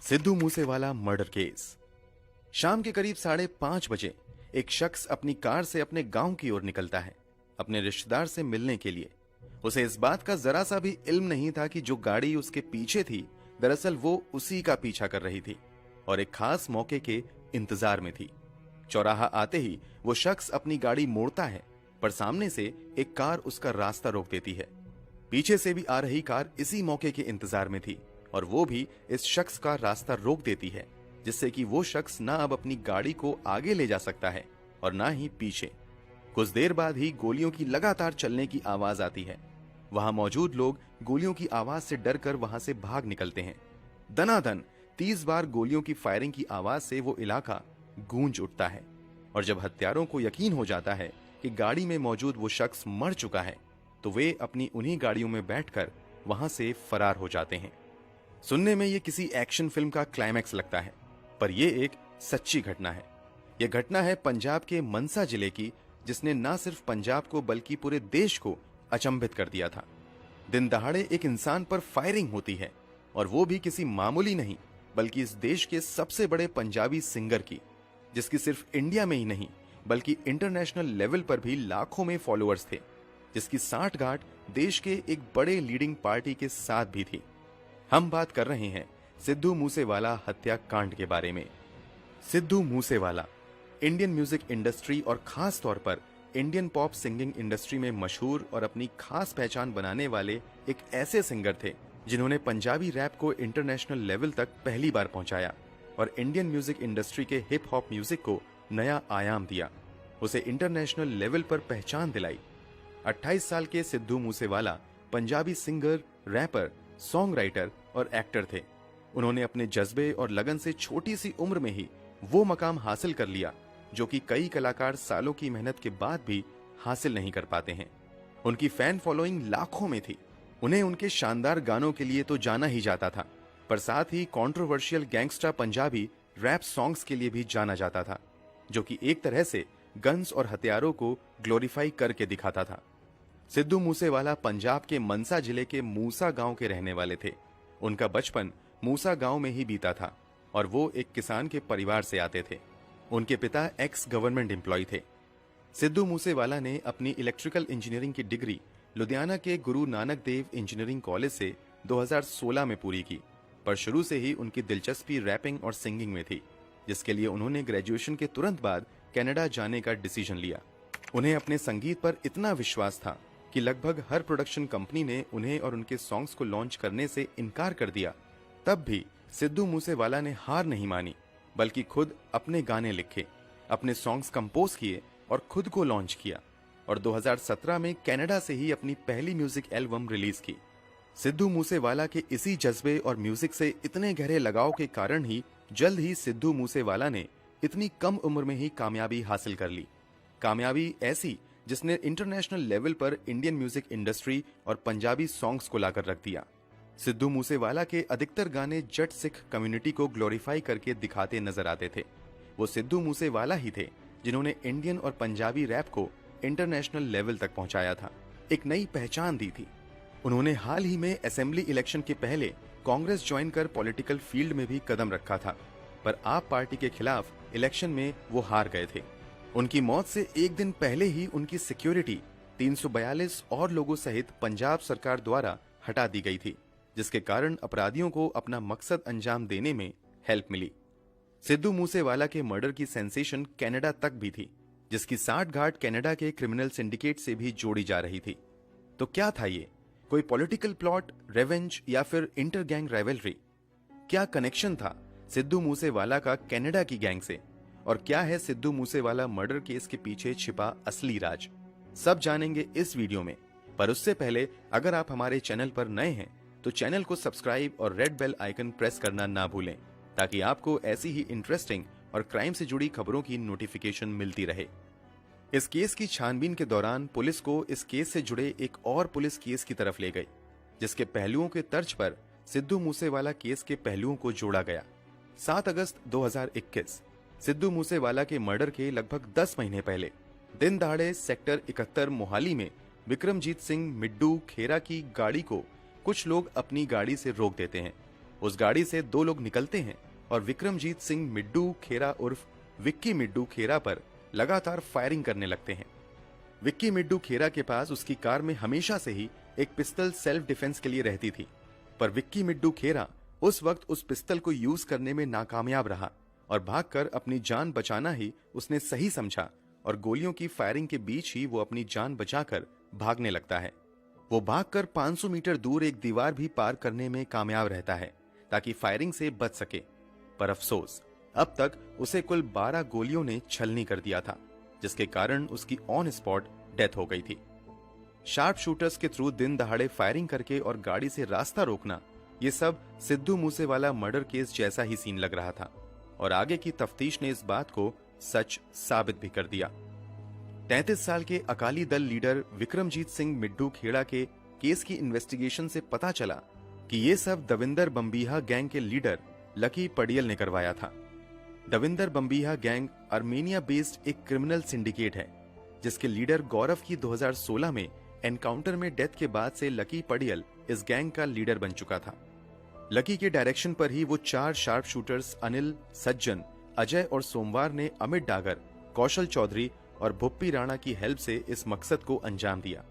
Sidhu Moosewala murder case. शाम के करीब 5:30 बजे एक शख्स अपनी कार से अपने गांव की ओर निकलता है अपने रिश्तेदार से मिलने के लिए। उसे इस बात का जरा सा भी इल्म नहीं था कि जो गाड़ी उसके पीछे थी दरअसल वो उसी का पीछा कर रही थी और एक खास मौके के इंतजार में थी। चौराहा आते ही वो शख्स अपनी गाड़ी मोड़ता है, पर सामने से एक कार उसका रास्ता रोक देती है। पीछे से भी आ रही कार इसी मौके के इंतजार में थी और वो भी इस शख्स का रास्ता रोक देती है, जिससे कि वो शख्स ना अब अपनी गाड़ी को आगे ले जा सकता है और ना ही पीछे। कुछ देर बाद ही गोलियों की लगातार चलने की आवाज आती है। वहां मौजूद लोग गोलियों की आवाज से डरकर वहां से भाग निकलते हैं। दनादन 30 बार गोलियों की फायरिंग की आवाज से वो इलाका गूंज उठता है और जब हत्यारों को यकीन हो जाता है कि गाड़ी में मौजूद वो शख्स मर चुका है तो वे अपनी उन्हीं गाड़ियों में बैठकर वहां से फरार हो जाते हैं। सुनने में ये किसी एक्शन फिल्म का क्लाइमैक्स लगता है, पर यह एक सच्ची घटना है। यह घटना है पंजाब के मनसा जिले की, जिसने न सिर्फ पंजाब को बल्कि पूरे देश को अचंभित कर दिया था। दिन दहाड़े एक इंसान पर फायरिंग होती है और वो भी किसी मामूली नहीं बल्कि इस देश के सबसे बड़े पंजाबी सिंगर की, जिसकी सिर्फ इंडिया में ही नहीं बल्कि इंटरनेशनल लेवल पर भी लाखों में फॉलोअर्स थे, जिसकी सांठगांठ देश के एक बड़े लीडिंग पार्टी के साथ भी थी। हम बात कर रहे हैं सिद्धू मूसेवाला हत्याकांड के बारे में। Sidhu Moosewala Indian music industry और खास तौर पर इंडियन पॉप सिंगिंग इंडस्ट्री में मशहूर और अपनी खास पहचान बनाने वाले एक ऐसे सिंगर थे जिन्होंने पंजाबी रैप को इंटरनेशनल लेवल तक पहली बार पहुंचाया और इंडियन म्यूजिक इंडस्ट्री के हिप हॉप म्यूजिक को नया आयाम दिया, उसे इंटरनेशनल लेवल पर पहचान दिलाई। 28 साल के Sidhu Moosewala Punjabi singer, rapper, songwriter और एक्टर थे। उन्होंने अपने जज्बे और लगन से छोटी सी उम्र में ही वो मकाम हासिल कर लिया जो कि कई कलाकार सालों की मेहनत के बाद भी हासिल नहीं कर पाते हैं। उनकी फैन फॉलोइंग लाखों में थी। उन्हें उनके शानदार गानों के लिए तो जाना ही जाता था, पर साथ ही controversial gangster Punjabi rap songs के लिए भी जाना जाता था, जो कि एक तरह से गन्स और हथियारों को ग्लोरीफाई करके दिखाता था। सिद्धू मूसेवाला पंजाब के मनसा जिले के मूसा गांव के रहने वाले थे। उनका बचपन मूसा गांव में ही बीता था और वो एक किसान के परिवार से आते थे। उनके पिता एक्स गवर्नमेंट एम्प्लॉय थे। सिद्धू मूसेवाला ने अपनी इलेक्ट्रिकल इंजीनियरिंग की डिग्री लुधियाना के गुरु नानक देव इंजीनियरिंग कॉलेज से 2016 में पूरी की, पर शुरू से ही उनकी दिलचस्पी रैपिंग और सिंगिंग में थी, जिसके लिए उन्होंने ग्रेजुएशन के तुरंत बाद कनाडा जाने का डिसीजन लिया। उन्हें अपने संगीत पर इतना विश्वास था कि लगभग हर प्रोडक्शन कंपनी ने उन्हें और उनके सॉन्ग्स को लॉन्च करने से इनकार कर दिया। तब भी सिद्धू मूसेवाला ने हार नहीं मानी, बल्कि खुद अपने गाने लिखे, अपने सॉन्ग्स कंपोज किए और खुद को लॉन्च किया और 2017 में कनाडा से ही अपनी पहली म्यूजिक एल्बम रिलीज की। सिद्धू मूसेवाला के इसी जज्बे और म्यूजिक से इतने गहरे लगाव के कारण ही जल्द ही सिद्धू मूसेवाला ने इतनी कम उम्र में ही कामयाबी हासिल कर ली। कामयाबी ऐसी जिसने इंटरनेशनल लेवल पर इंडियन म्यूजिक इंडस्ट्री और पंजाबी सॉन्ग्स को लाकर रख दिया। सिद्धू मूसेवाला के अधिकतर गाने जट सिख कम्युनिटी को ग्लोरीफाई करके दिखाते नजर आते थे। वो सिद्धू मूसेवाला ही थे जिन्होंने इंडियन और पंजाबी रैप को इंटरनेशनल लेवल तक पहुंचाया था, एक नई पहचान दी थी। उन्होंने हाल ही में असेंबली इलेक्शन के पहले कांग्रेस ज्वाइन कर पॉलिटिकल फील्ड में भी कदम रखा था, पर आप पार्टी के खिलाफ इलेक्शन में वो हार गए थे। उनकी मौत से एक दिन पहले ही उनकी सिक्योरिटी 342 और लोगों सहित पंजाब सरकार द्वारा हटा दी गई थी, जिसके कारण अपराधियों को अपना मकसद अंजाम देने में हेल्प मिली। सिद्धू मूसेवाला के मर्डर की सेंसेशन कनाडा तक भी थी, जिसकी सांठगांठ कनाडा के क्रिमिनल सिंडिकेट से भी जोड़ी जा रही थी। तो क्या था ये? कोई पॉलिटिकल प्लॉट, रेवेंज या फिर इंटर गैंग राइवलरी? क्या कनेक्शन था सिद्धू मूसेवाला का कनाडा की गैंग से? और क्या है सिद्धू मूसेवाला मर्डर केस के पीछे छिपा असली राज? सब जानेंगे इस वीडियो में। पर उससे पहले अगर आप हमारे चैनल पर नए हैं तो चैनल को सब्सक्राइब और रेड बेल आइकन प्रेस करना ना भूलें, ताकि आपको ऐसी ही इंटरेस्टिंग और क्राइम से जुड़ी खबरों की नोटिफिकेशन मिलती रहे। इस केस की छानबीन के दौरान पुलिस को इस केस से जुड़े एक और पुलिस केस की तरफ ले गई, जिसके पहलुओं के तर्ज पर सिद्धू मूसेवाला केस के पहलुओं को जोड़ा गया। 7 अगस्त 2021 सिद्धू मूसेवाला के मर्डर के लगभग 10 महीने पहले दिन दहाड़े सेक्टर 71 मोहाली में विक्रमजीत सिंह मिड्डू खेरा की गाड़ी को कुछ लोग अपनी गाड़ी से रोक देते हैं उस गाड़ी से दो लोग निकलते हैं और विक्रमजीत सिंह मिड्डू खेरा उर्फ विक्की मिड्डू खेरा पर लगातार फायरिंग करने लगते हैं। विक्की मिड्डू खेरा के पास उसकी कार में हमेशा से ही एक पिस्टल सेल्फ डिफेंस के लिए रहती थी, पर विक्की मिड्डू खेरा उस वक्त उस पिस्टल को यूज करने में नाकामयाब रहा और भागकर अपनी जान बचाना ही उसने सही समझा और गोलियों की फायरिंग के बीच ही वो अपनी जान बचाकर भागने लगता है। वो भागकर 500 मीटर दूर एक दीवार भी पार करने में कामयाब रहता है ताकि फायरिंग से बच सके, पर अफसोस अब तक उसे कुल 12 गोलियों ने छलनी कर दिया था, जिसके कारण उसकी ऑन स्पॉट डेथ हो गई थी। शार्प शूटर्स के थ्रू दिन दहाड़े फायरिंग करके और गाड़ी से रास्ता रोकना, ये सब सिद्धू मूसेवाला मर्डर केस जैसा ही सीन लग रहा था और आगे की तफ्तीश ने इस बात को सच साबित भी कर दिया। 33 साल के अकाली दल लीडर विक्रमजीत सिंह मिड्डू खेड़ा के केस की इन्वेस्टिगेशन से पता चला कि ये सब दविंदर बम्बीहा गैंग के लीडर लकी पडियल ने करवाया था। Davinder Bambiha gang Armenia based एक क्रिमिनल सिंडिकेट है, जिसके लीडर गौरव की 2016 में एनकाउंटर में डेथ के बाद से लकी पडियल इस गैंग का लीडर बन चुका था। लकी के डायरेक्शन पर ही वो 4 शार्प शूटर्स अनिल, सज्जन, अजय और सोमवार ने अमित डागर, कौशल चौधरी और भुप्पी राणा की हेल्प से इस मकसद को अंजाम दिया।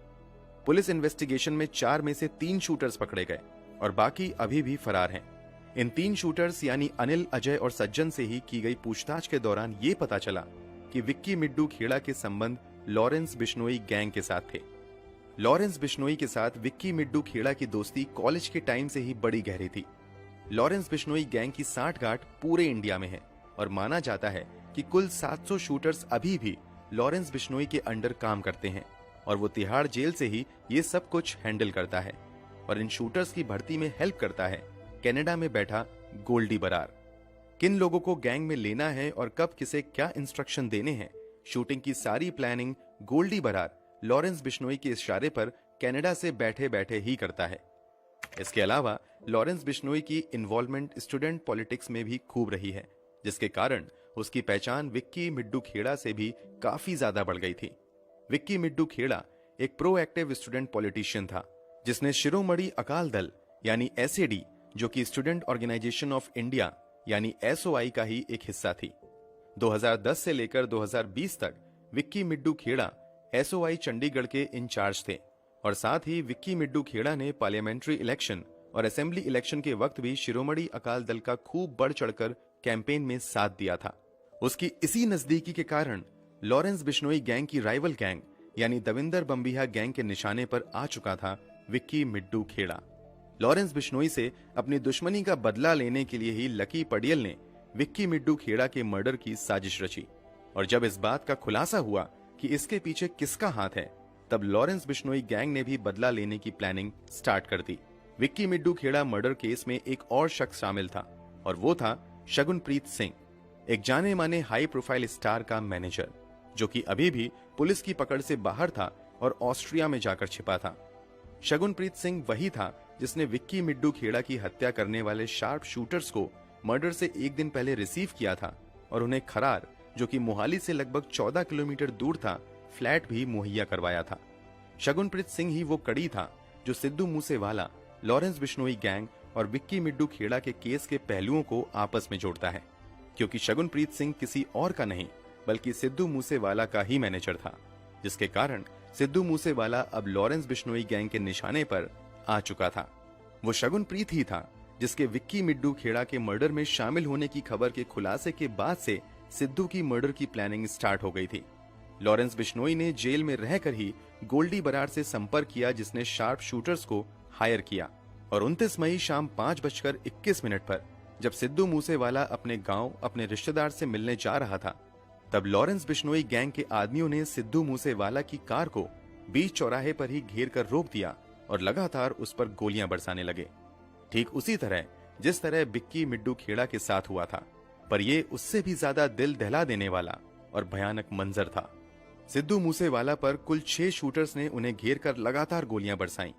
पुलिस इन्वेस्टिगेशन में 4 में से 3 शूटर्स पकड़े गए और बाकी अभी भी फरार हैं। इन 3 शूटर्स यानी अनिल, अजय और सज्जन से ही की गई पूछताछ के दौरान ये पता चला कि विक्की मिड्डू खेड़ा के संबंध लॉरेंस बिश्नोई गैंग के साथ थे। लॉरेंस बिश्नोई के साथ विक्की मिड्डू खेड़ा की दोस्ती कॉलेज के टाइम से ही बड़ी गहरी थी। लॉरेंस बिश्नोई गैंग की सांठगांठ पूरे इंडिया में है और माना जाता है कि कुल 700 शूटर्स अभी भी लॉरेंस बिश्नोई के अंडर काम करते हैं और वो तिहाड़ जेल से ही ये सब कुछ हैंडल करता है और इन शूटर्स की भर्ती में हेल्प करता है कनाडा में बैठा गोल्डी बरार। किन लोगों को गैंग में लेना है और कब किसे क्या इंस्ट्रक्शन देने हैं, शूटिंग की सारी प्लानिंग गोल्डी बरार लॉरेंस बिश्नोई के इशारे पर कनाडा से बैठे बैठे ही करता है। इसके अलावा लॉरेंस बिश्नोई की इन्वॉल्वमेंट स्टूडेंट पॉलिटिक्स में भी खूब रही है, जिसके कारण उसकी पहचान विक्की मिड्डू खेड़ा से भी काफी ज्यादा बढ़ गई थी। विक्की मिड्डू खेड़ा एक प्रोएक्टिव स्टूडेंट पॉलिटिशियन था, जिसने शिरोमणि अकाल दल यानी एसएडी, जो कि स्टूडेंट ऑर्गेनाइजेशन ऑफ इंडिया यानी एसओआई का ही एक हिस्सा थी। 2010 से लेकर 2020 तक विक्की मिड्डू खेड़ा एसओआई चंडीगढ़ के इंचार्ज थे और साथ ही विक्की मिड्डू खेड़ा ने पार्लियामेंट्री इलेक्शन और असेंबली इलेक्शन के वक्त भी शिरोमणि अकाल दल का खूब बढ़ चढ़कर कैंपेन में साथ दिया था। उसकी इसी नजदीकी के कारण लॉरेंस बिश्नोई गैंग की राइवल गैंग यानी दविंदर बम्बीहा गैंग के निशाने पर आ चुका था विक्की मिड्डू खेड़ा। लॉरेंस बिश्नोई से अपनी दुश्मनी का बदला लेने के लिए ही लकी पडियल ने विक्की मिड्डू खेड़ा के मर्डर की साजिश रची और जब इस बात का खुलासा हुआ कि इसके पीछे किसका हाथ है, तब लॉरेंस बिश्नोई गैंग ने भी बदला लेने की प्लानिंग स्टार्ट कर दी। विक्की मिड्डू खेड़ा मर्डर केस में एक और शख्स शामिल था और वो था शगुनप्रीत सिंह, एक जाने माने हाई प्रोफाइल स्टार का मैनेजर, जो कि अभी भी पुलिस की पकड़ से बाहर था और ऑस्ट्रिया में जाकर छिपा था। शगुनप्रीत सिंह वही था जिसने विक्की मिड्डू खेड़ा की हत्या करने वाले शार्प शूटर्स को मर्डर से एक दिन पहले रिसीव किया था और उन्हें खरार, जो कि मोहाली से लगभग 14 किलोमीटर दूर था, फ्लैट भी मुहैया करवाया था। शगुनप्रीत सिंह ही वो कड़ी था जो सिद्धू मूसेवाला, लॉरेंस बिश्नोई गैंग और विक्की मिड्डू खेड़ा के केस के पहलुओं को आपस में जोड़ता है, क्योंकि शगुनप्रीत सिंह किसी और का नहीं बल्कि सिद्धू मूसेवाला का ही मैनेजर था, जिसके कारण सिद्धू मूसेवाला अब लॉरेंस बिश्नोई गैंग के निशाने पर आ चुका था। वो शगुनप्रीत ही था जिसके विक्की मिड्डू खेड़ा के मर्डर में शामिल होने की खबर के खुलासे के बाद से सिद्धू की मर्डर की प्लानिंग स्टार्ट हो गई थी। लॉरेंस बिश्नोई ने जेल में रहकर ही गोल्डी बरार से संपर्क किया, जिसने शार्प शूटर्स को हायर किया और 29 मई शाम 5:21 पर जब सिद्धू मूसेवाला अपने गांव अपने रिश्तेदार से मिलने जा रहा था, तब लॉरेंस बिश्नोई गैंग के आदमियों ने सिद्धू मूसेवाला की कार को बीच चौराहे पर ही घेर कर रोक दिया और लगातार उस पर गोलियां बरसाने लगे, ठीक उसी तरह जिस तरह विक्की मिड्डू खेड़ा के साथ हुआ था, पर यह उससे भी ज्यादा दिल दहला देने वाला और भयानक मंजर था। सिद्धू मूसेवाला पर कुल 6 शूटर्स ने उन्हें घेर कर लगातार गोलियां बरसाईं।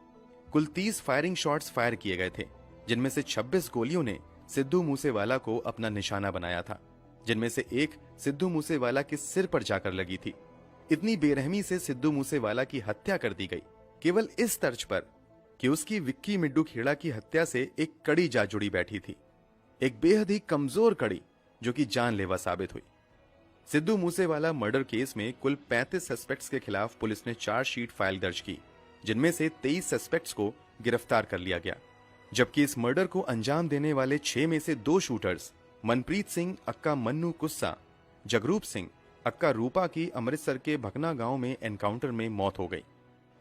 कुल 30 फायरिंग शॉट्स फायर किए गए थे, जिनमें से 26 गोलियों ने सिद्धू मूसेवाला को अपना निशाना बनाया था, जिनमें से एक सिद्धू मूसेवाला के सिर पर जाकर लगी थी। इतनी बेरहमी से सिद्धू मूसेवाला की हत्या कर दी गई, केवल इस तर्ज पर कि उसकी विक्की मिड्डू खेड़ा की हत्या से एक कड़ी जा जुड़ी बैठी थी, एक बेहद ही कमजोर कड़ी जो कि जानलेवा साबित हुई। सिद्धू मूसेवाला मर्डर केस में कुल 35 सस्पेक्ट्स के खिलाफ पुलिस ने चार्जशीट फाइल दर्ज की, जिनमें से 23 सस्पेक्ट्स को गिरफ्तार कर लिया गया। जबकि इस मर्डर को अंजाम देने वाले 6 में से 2 शूटर्स मनप्रीत सिंह अक्का मन्नू कुस्सा, जगरूप सिंह अक्का रूपा की अमृतसर के भकना गांव में एनकाउंटर में मौत हो गई।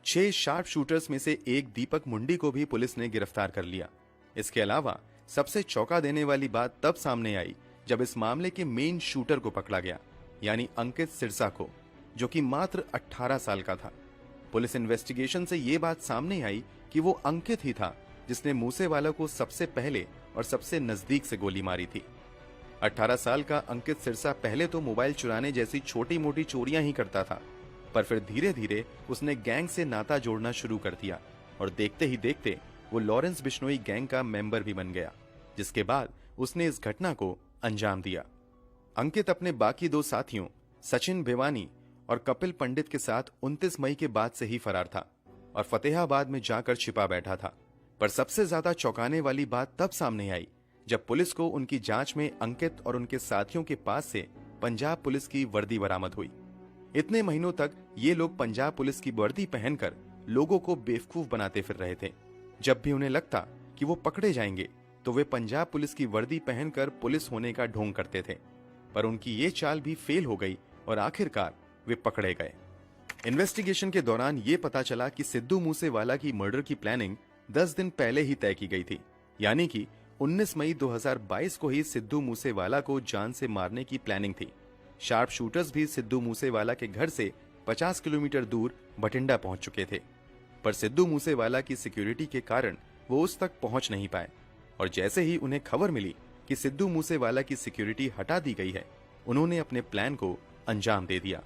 6 शार्प शूटर्स में से एक दीपक मुंडी को भी पुलिस ने गिरफ्तार कर लिया। इसके अलावा सबसे चौंका देने वाली बात तब सामने आई जब इस मामले के मेन शूटर को पकड़ा गया, यानी अंकित सिरसा को, जो कि मात्र 18 साल का था। पुलिस इन्वेस्टिगेशन से यह बात सामने आई कि वो अंकित ही था जिसने मूसेवाला को सबसे पहले और सबसे नजदीक से गोली मारी थी। 18 साल का अंकित सिरसा पहले तो मोबाइल चुराने जैसी छोटी मोटी चोरियां ही करता था, पर फिर धीरे धीरे उसने गैंग से नाता जोड़ना शुरू कर दिया और देखते ही देखते वो लॉरेंस बिश्नोई गैंग का मेंबर भी बन गया, जिसके बाद उसने इस घटना को अंजाम दिया। अंकित अपने बाकी 2 साथियों सचिन भिवानी और कपिल पंडित के साथ 29 मई के बाद से ही फरार था और फतेहाबाद में जाकर छिपा बैठा था। पर सबसे ज्यादा चौंकाने वाली बात तब सामने आई जब पुलिस को उनकी जांच में अंकित और उनके साथियों के पास से पंजाब पुलिस की वर्दी बरामद हुई। इतने महीनों तक ये लोग पंजाब पुलिस की वर्दी पहनकर लोगों को बेवकूफ बनाते फिर रहे थे। जब भी उन्हें लगता कि वो पकड़े जाएंगे तो वे पंजाब पुलिस की वर्दी पहनकर पुलिस होने का ढोंग करते थे, पर उनकी ये चाल भी फेल हो गई और आखिरकार वे पकड़े गए। इन्वेस्टिगेशन के दौरान ये पता चला कि सिद्धू मूसेवाला की मर्डर की प्लानिंग 10 दिन पहले ही तय की गई थी, यानी कि 19 मई 2022 को ही सिद्धू मूसेवाला को जान से मारने की प्लानिंग थी। शार्प शूटर्स भी सिद्धू मूसेवाला के घर से 50 किलोमीटर दूर बठिंडा पहुंच चुके थे, पर सिद्धू मूसेवाला की सिक्योरिटी के कारण वो उस तक पहुंच नहीं पाए और जैसे ही उन्हें खबर मिली कि सिद्धू मूसेवाला की सिक्योरिटी हटा दी गई है, उन्होंने अपने प्लान को अंजाम दे दिया,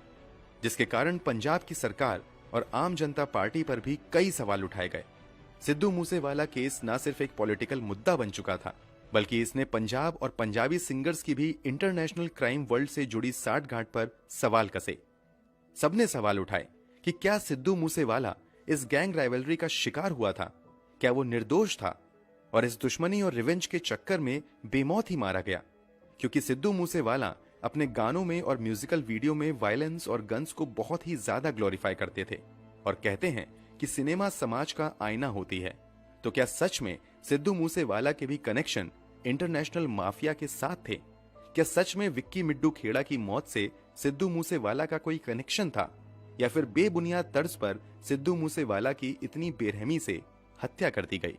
जिसके कारण पंजाब की सरकार और आम जनता पार्टी पर भी कई सवाल उठाए गए। सिद्धू मूसेवाला केस न सिर्फ एक पॉलिटिकल मुद्दा बन चुका था, बल्कि इसने पंजाब और पंजाबी सिंगर्स की भी इंटरनेशनल क्राइम वर्ल्ड से जुड़ी साठगांठ पर सवाल कसे। सबने सवाल उठाए कि क्या सिद्धू मूसेवाला इस गैंग राइवलरी का शिकार हुआ था? क्या वो निर्दोष था और इस दुश्मनी और रिवेंज के चक्कर में बेमौत ही मारा गया? क्योंकि सिद्धू मूसेवाला अपने गानों में और म्यूजिकल वीडियो में वायलेंस और गन्स को बहुत ही ज्यादा ग्लोरीफाई करते थे और कहते हैं कि सिनेमा समाज का आईना होती है। तो क्या सच में सिद्धू मूसेवाला के भी कनेक्शन इंटरनेशनल माफिया के साथ थे? क्या सच में विक्की मिड्डू खेड़ा की मौत से सिद्धू मूसेवाला का कोई कनेक्शन था, या फिर बेबुनियाद तर्ज पर सिद्धू मूसेवाला की इतनी बेरहमी से हत्या कर दी गई?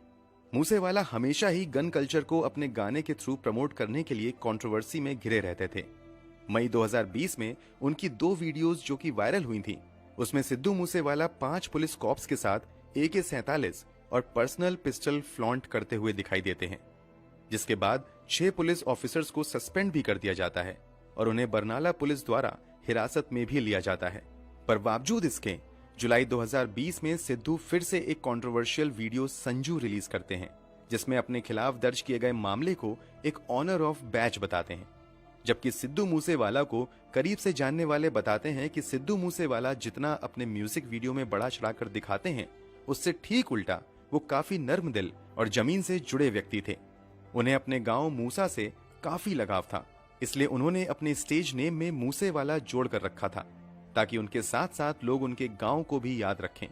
मूसेवाला हमेशा ही गन कल्चर को अपने गाने के थ्रू प्रमोट करने के लिए कंट्रोवर्सी में घिरे रहते थे। मई 2020 में उनकी 2 वीडियोस जो कि वायरल हुई थी, उसमें सिद्धू मूसेवाला 5 पुलिस कॉप्स के साथ AK-47 और पर्सनल पिस्टल फ्लॉन्ट करते हुए दिखाई देते हैं, जिसके बाद 6 पुलिस ऑफिसर्स को सस्पेंड भी कर दिया जाता है और उन्हें बरनाला पुलिस द्वारा हिरासत में भी लिया जाता है। पर बावजूद इसके जुलाई 2020 में सिद्धू फिर से एक कंट्रोवर्शियल वीडियो संजू रिलीज करते हैं, जिसमें अपने खिलाफ दर्ज किए गए मामले को एक ऑनर ऑफ बैच बताते हैं। जबकि सिद्धू मूसेवाला को करीब से जानने वाले बताते हैं कि सिद्धू मूसेवाला जितना अपने म्यूजिक वीडियो में बड़ा चढ़ाकर दिखाते हैं, उससे ठीक उल्टा वो काफी नर्म दिल और जमीन से जुड़े व्यक्ति थे। उन्हें अपने गांव मूसा से काफी लगाव था, इसलिए उन्होंने अपने स्टेज नेम में मूसेवाला जोड़कर रखा था, ताकि उनके साथ साथ लोग उनके गांव को भी याद रखें।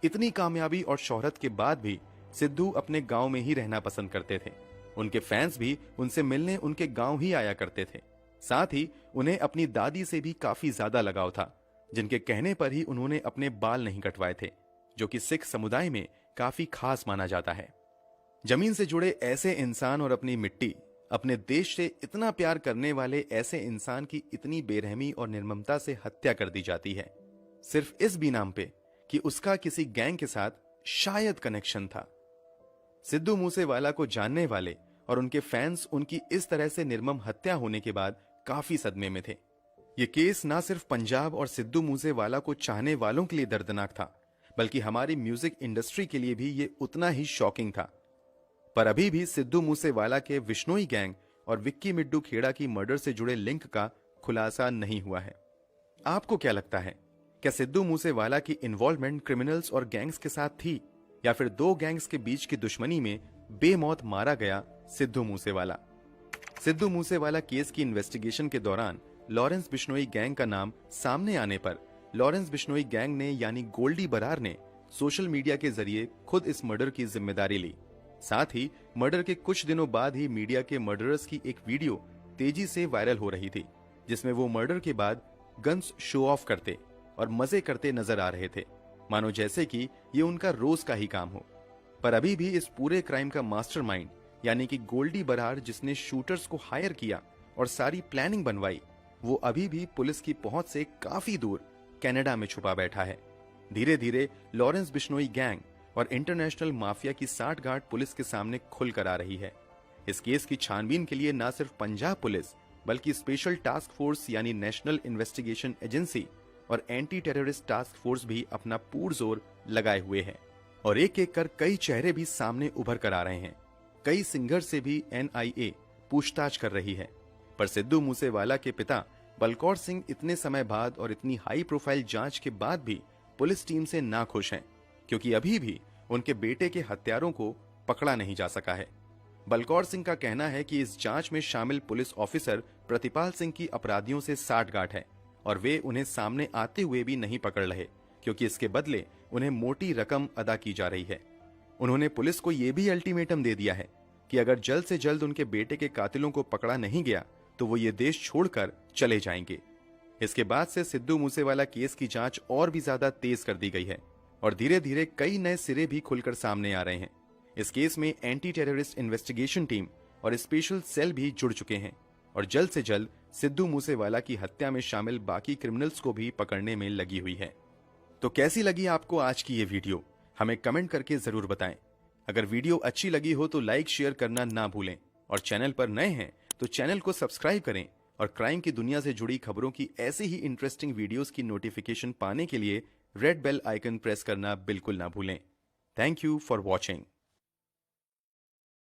इतनी कामयाबी और शोहरत के बाद भी सिद्धू अपने गांव में ही रहना पसंद करते थे। उनके फैंस भी उनसे मिलने उनके गांव ही आया करते थे। साथ ही उन्हें अपनी दादी से भी काफी ज्यादा लगाव था, जिनके कहने पर ही उन्होंने अपने बाल नहीं कटवाए थे, जो कि सिख समुदाय में काफी खास माना जाता है। जमीन से जुड़े ऐसे इंसान और अपनी मिट्टी, अपने देश से इतना प्यार करने वाले ऐसे इंसान की इतनी बेरहमी और निर्ममता से हत्या कर दी जाती है, सिर्फ इस बीनाम पे कि उसका किसी गैंग के साथ शायद कनेक्शन था। सिद्धू मूसेवाला को जानने वाले और उनके फैंस उनकी इस तरह से निर्मम हत्या होने के बाद काफी सदमे में थे। ये केस ना सिर्फ पंजाब और सिद्धू मूसेवाला को चाहने वालों के लिए दर्दनाक था, बल्कि हमारी म्यूजिक इंडस्ट्री के लिए भी ये उतना ही शॉकिंग था। पर अभी भी सिद्धू मूसेवाला के विश्नोई गैंग और विक्की मिड्डू खेड़ा की मर्डर से जुड़े लिंक का खुलासा नहीं हुआ है। आपको क्या लगता है, क्या सिद्धू मूसेवाला की इन्वॉल्वमेंट क्रिमिनल्स और गैंग्स के साथ थी, या फिर दो गैंग्स के बीच की दुश्मनी में बेमौत मारा गया सिद्धू मूसेवाला। सिद्धू मूसेवाला केस की इन्वेस्टिगेशन के दौरान लॉरेंस बिश्नोई गैंग का नाम सामने आने पर लॉरेंस बिश्नोई गैंग ने यानी गोल्डी बरार ने सोशल मीडिया के जरिए खुद इस मर्डर की जिम्मेदारी ली। साथ ही मर्डर के कुछ दिनों बाद ही मीडिया के मर्डरर्स की एक वीडियो तेजी से वायरल हो रही थी, जिसमें वो मर्डर के बाद गन्स शो ऑफ करते और मजे करते नजर आ रहे थे, मानो जैसे कि ये उनका रोज का ही काम हो। पर अभी भी इस पूरे क्राइम का मास्टरमाइंड यानी कि गोल्डी बरार, जिसने शूटर्स को हायर किया और सारी प्लानिंग बनवाई, वो अभी भी पुलिस की पहुंच से काफी दूर कनाडा में छुपा बैठा है। धीरे धीरे लॉरेंस बिश्नोई गैंग और इंटरनेशनल माफिया की साठगांठ पुलिस के सामने खुल कर आ रही है। इस केस की छानबीन के लिए न सिर्फ पंजाब पुलिस बल्कि स्पेशल टास्क फोर्स यानी नेशनल इन्वेस्टिगेशन एजेंसी और एंटी टेररिस्ट टास्क फोर्स भी अपना पुरजोर लगाए हुए हैं और एक एक कर कई चेहरे भी सामने उभर कर आ रहे हैं। कई सिंगर से भी NIA पूछताछ कर रही है। पर सिद्धू मूसेवाला के पिता बलकौर सिंह इतने समय बाद और इतनी हाई प्रोफाइल जांच के बाद भी पुलिस टीम से नाखुश हैं, क्योंकि अभी भी उनके बेटे के हत्यारों को पकड़ा नहीं जा सका है। बलकौर सिंह का कहना है कि इस जांच में शामिल पुलिस ऑफिसर प्रतिपाल सिंह की अपराधियों से साठगांठ है और वे उन्हें सामने आते हुए भी नहीं पकड़ रहे, क्योंकि इसके बदले उन्हें मोटी रकम अदा की जा रही है। उन्होंने पुलिस को यह भी अल्टीमेटम दे दिया है कि अगर जल्द से जल्द उनके बेटे के कातिलों को पकड़ा नहीं गया तो वो ये देश छोड़कर चले जाएंगे। इसके बाद से सिद्धू मूसेवाला केस की जांच और भी ज्यादा तेज कर दी गई है और धीरे धीरे कई नए सिरे भी खुलकर सामने आ रहे हैं। इस केस में एंटी टेररिस्ट इन्वेस्टिगेशन टीम और स्पेशल सेल भी जुड़ चुके हैं और जल्द से जल्द सिद्धू मूसेवाला की हत्या में शामिल बाकी क्रिमिनल्स को भी पकड़ने में लगी हुई है। तो कैसी लगी आपको आज की ये वीडियो, हमें कमेंट करके जरूर बताएं। अगर वीडियो अच्छी लगी हो तो लाइक शेयर करना ना भूलें और चैनल पर नए हैं तो चैनल को सब्सक्राइब करें और क्राइम की दुनिया से जुड़ी खबरों की ऐसे ही इंटरेस्टिंग वीडियोस की नोटिफिकेशन पाने के लिए रेड बेल आइकन प्रेस करना बिल्कुल ना भूलें। Thank you for watching.